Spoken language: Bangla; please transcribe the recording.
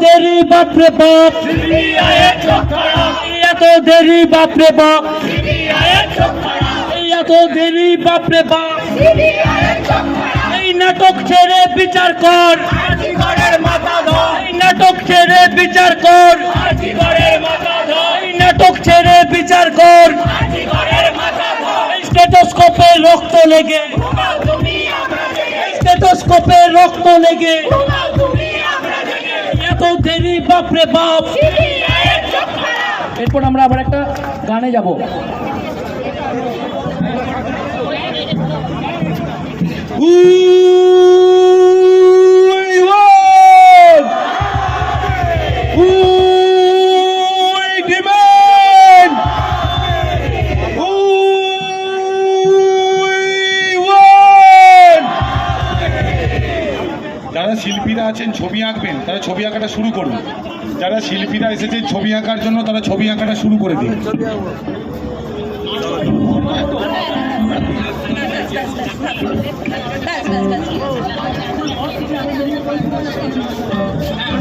দেরি বাপরে বাপ, এত দেরি বাপরে বাপ, এত দেরি বাপরে বাপ, এই নাটক ছেড়ে বিচার কর, এই নাটক ছেড়ে বিচার কর, এই নাটক ছেড়ে বিচার কর। স্টেথোস্কোপে রক্ত লেগে, স্টেথোস্কোপে রক্ত লেগে, এত দেরি বাপরে বাপ। এরপর আমরা আবার একটা গানে যাব। যারা শিল্পীরা আছেন ছবি আঁকবেন তারা ছবি আঁকাটা শুরু করুন। যারা শিল্পীরা এসেছেন ছবি আঁকার জন্য তারা ছবি আঁকাটা শুরু করে দিন। ব্যাস ব্যাস ব্যাস